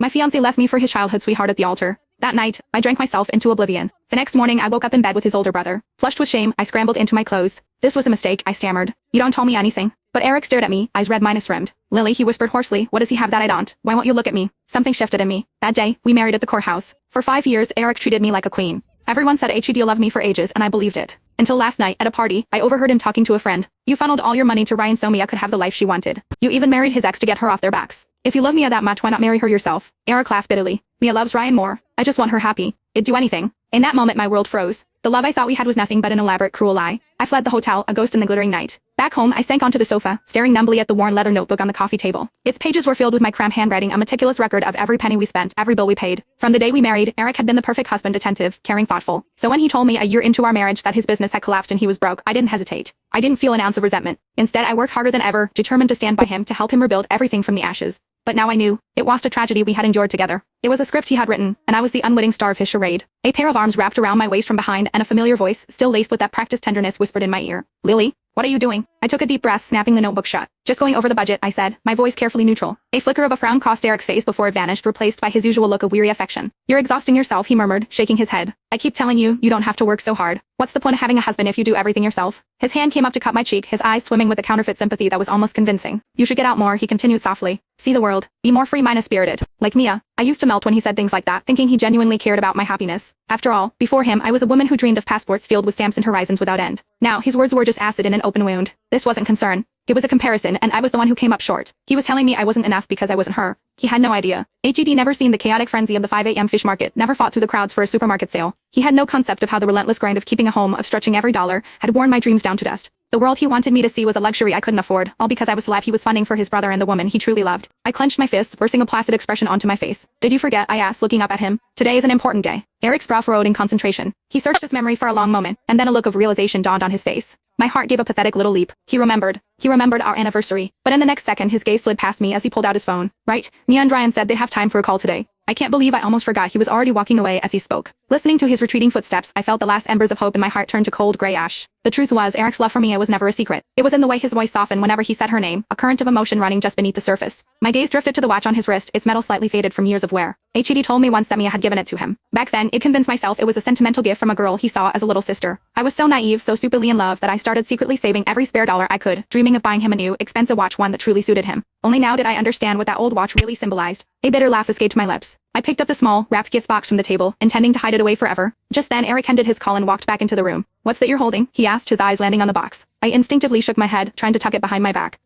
My fiancé left me for his childhood sweetheart at the altar. That night, I drank myself into oblivion. The next morning I woke up in bed with his older brother. Flushed with shame, I scrambled into my clothes. This was a mistake, I stammered. You don't tell me anything. But Eric stared at me, eyes red minus rimmed. Lily, he whispered hoarsely, what does he have that I don't? Why won't you look at me? Something shifted in me. That day, we married at the courthouse. For 5 years, Eric treated me like a queen. Everyone said he'd loved me for ages and I believed it. Until last night, at a party, I overheard him talking to a friend. You funneled all your money to Ryan so Mia could have the life she wanted. You even married his ex to get her off their backs. If you love Mia that much, why not marry her yourself? Eric laughed bitterly. Mia loves Ryan more. I just want her happy. I'd do anything. In that moment my world froze. The love I thought we had was nothing but an elaborate cruel lie. I fled the hotel, a ghost in the glittering night. Back home, I sank onto the sofa, staring numbly at the worn leather notebook on the coffee table. Its pages were filled with my cramped handwriting, a meticulous record of every penny we spent, every bill we paid. From the day we married, Eric had been the perfect husband, attentive, caring, thoughtful. So when he told me a year into our marriage that his business had collapsed and he was broke, I didn't hesitate. I didn't feel an ounce of resentment. Instead, I worked harder than ever, determined to stand by him, to help him rebuild everything from the ashes. But now I knew. It was a tragedy we had endured together. It was a script he had written, and I was the unwitting star of his charade. A pair of arms wrapped around my waist from behind, and a familiar voice, still laced with that practiced tenderness, whispered in my ear. Lily? What are you doing? I took a deep breath, snapping the notebook shut. Just going over the budget, I said, my voice carefully neutral. A flicker of a frown crossed Eric's face before it vanished, replaced by his usual look of weary affection. You're exhausting yourself, he murmured, shaking his head. I keep telling you, you don't have to work so hard. What's the point of having a husband if you do everything yourself? His hand came up to cut my cheek, his eyes swimming with a counterfeit sympathy that was almost convincing. You should get out more, he continued softly. See the world. Be more free-spirited. Like Mia. I used to melt when he said things like that, thinking he genuinely cared about my happiness. After all, before him I was a woman who dreamed of passports filled with stamps and horizons without end. Now, his words were just acid in an open wound. This wasn't concern. It was a comparison, and I was the one who came up short. He was telling me I wasn't enough because I wasn't her. He had no idea. He'd never seen the chaotic frenzy of the 5 a.m. fish market, never fought through the crowds for a supermarket sale. He had no concept of how the relentless grind of keeping a home, of stretching every dollar, had worn my dreams down to dust. The world he wanted me to see was a luxury I couldn't afford, all because I was the life he was funding for his brother and the woman he truly loved. I clenched my fists, forcing a placid expression onto my face. Did you forget? I asked, looking up at him. Today is an important day. Eric's brow furrowed in concentration. He searched his memory for a long moment, and then a look of realization dawned on his face. My heart gave a pathetic little leap. He remembered. He remembered our anniversary. But in the next second his gaze slid past me as he pulled out his phone. Right, Mia and Ryan said they'd have time for a call today. I can't believe I almost forgot he was already walking away as he spoke. Listening to his retreating footsteps, I felt the last embers of hope in my heart turn to cold gray ash. The truth was, Eric's love for Mia was never a secret. It was in the way his voice softened whenever he said her name, a current of emotion running just beneath the surface. My gaze drifted to the watch on his wrist, its metal slightly faded from years of wear. He'd told me once that Mia had given it to him. Back then, it convinced myself it was a sentimental gift from a girl he saw as a little sister. I was so naive, so stupidly in love that I started secretly saving every spare dollar I could, dreaming of buying him a new, expensive watch, one that truly suited him. Only now did I understand what that old watch really symbolized. A bitter laugh escaped my lips. I picked up the small, wrapped gift box from the table, intending to hide it away forever. Just then Eric ended his call and walked back into the room. What's that you're holding? He asked, his eyes landing on the box. I instinctively shook my head, trying to tuck it behind my back.